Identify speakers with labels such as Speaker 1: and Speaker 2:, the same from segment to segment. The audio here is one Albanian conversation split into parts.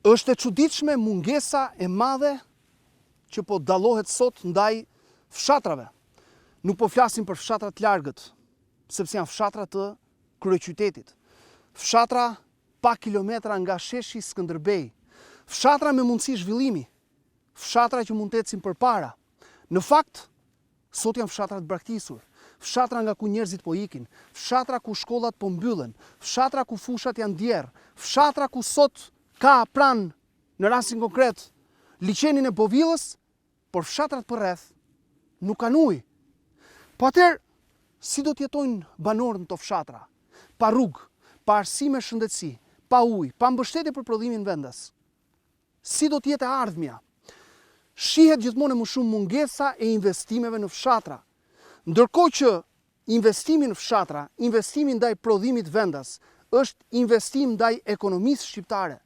Speaker 1: Është e çuditshme mungesa e madhe që po dallohet sot ndaj fshatrave. Nuk po flasim për fshatra të largët, sepse janë fshatra të kryeqytetit. Fshatra pak kilometra nga sheshi Skënderbej. Fshatra me mundësi zhvillimi. Fshatra që mund të ecin përpara. Në fakt, sot janë fshatra të braktisur. Fshatra nga ku njerëzit po ikin, fshatra ku shkollat po mbyllen, fshatra ku fushat janë djerë, fshatra ku sot ka pranë, në rastin konkret, liçenin e Bovillës, por fshatrat përreth nuk kanë ujë. Po atëherë, si do të jetojnë banorët në to fshatra? Pa rrugë, pa arsime shëndetësi, pa ujë, pa mbështetje për prodhimin vendas. Si do të jetë e ardhmja? Shihet gjithmonë më shumë mungesa e investimeve në fshatra. Ndërkohë që investimi në fshatra, investimi ndaj prodhimit vendas, është investim ndaj ekonomisë shqiptare.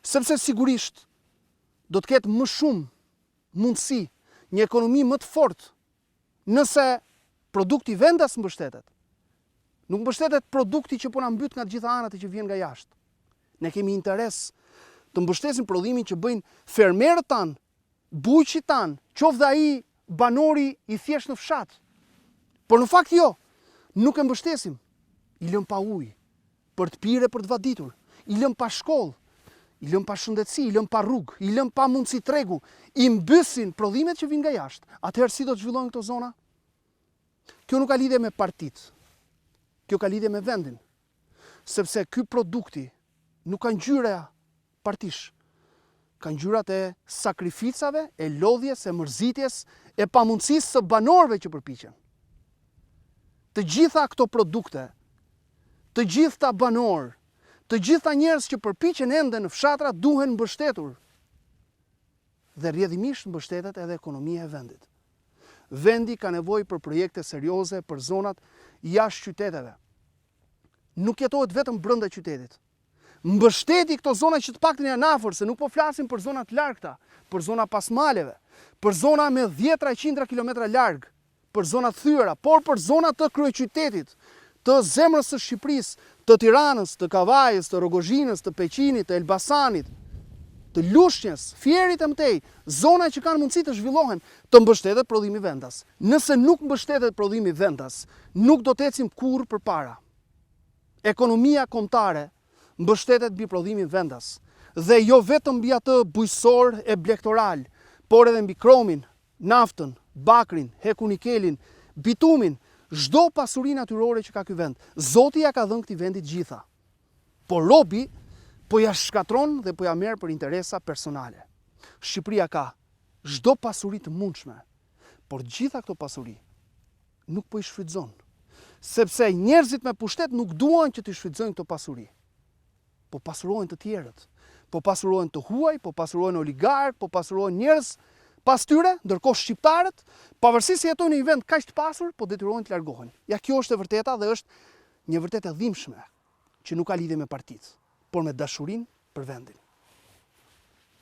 Speaker 1: Sepse sigurisht do të ketë më shumë mundësi, një ekonomi më të fortë, nëse produkti vendas mbështetet. Nuk mbështetet produkti që po na mbyt nga të gjitha anët që vjen nga jashtë. Ne kemi interes të mbështesim prodhimin që bëjnë fermerët tanë, bujqit tanë, qoftë ai banori i thjesht në fshat. Por në fakt jo, nuk e mbështesim. I lëm pa ujë, për të pirë e për të vaditur. I lëm pa shkollë, i lëm pa shëndetësi, i lëm pa rrugë, i lëm pa mundësi tregu. I mbysin prodhimet që vinë nga jashtë. Atëherë si do të zhvillojnë këto zona? Kjo nuk ka lidhje me partitë. Kjo ka lidhje me vendin. Sepse ky produkti nuk ka ngjyra partish. Ka ngjyrat e sakrificave, e lodhjes, e mërzitjes, e pamundësisë së banorëve që përpiqen. Të gjitha këto produkte, të gjitha banorë, të gjitha njerëz që përpiqen ende në fshatra duhen mbështetur. Dhe rrjedhimisht mbështetet edhe ekonomia e vendit. Vendi ka nevojë për projekte serioze për zonat jashtë qyteteve. Nuk jetohet vetëm brenda qytetit. Mbështeti këto zona që të paktën janë afër, se nuk po flasim për zona të largta, për zona pas maleve, për zona me 10-100 kilometra larg, për zona të thyera, por për zona të kryeqytetit, të zemrës së Shqipërisë, të Tiranës, të Kavajës, të Rogozhinës, të Peqinit, të Elbasanit, të Lushnjës, Fierit e Mtej, zona që kanë mundësi të zhvillohen, të mbështetet prodhimi vendas. Nëse nuk mbështetet prodhimi vendas, nuk do të ecim kurrë përpara. Ekonomia kombëtare mbështetet mbi prodhimin vendas, dhe jo vetëm mbi atë bujqësor e blektoral, por edhe mbi kromin, naftën, bakrin, hekunikelin, bitumin, çdo pasuri natyrore që ka ky vend. Zoti ja ka dhënë këtij vendi të gjitha. Por robi po ja shkatron dhe po ja merr për interesa personale. Shqipëria ka çdo pasuri të mundshme, por gjitha këto pasuri nuk po i shfrytëzon, sepse njerëzit me pushtet nuk duan që të shfrytëzojnë këto pasuri. Po pasurohen të tjerët, po pasurohen të huaj, po pasurohen oligark, po pasurohen njerëz pas tyre, ndërkohë shqiptarët, pavarësisht se jetojnë në një vend kaq të pasur, po detyrohen të largohen. Ja, kjo është e vërteta dhe është një vërtetë e dhimbshme, që nuk ka lidhje me partitë, por me dashurinë për vendin.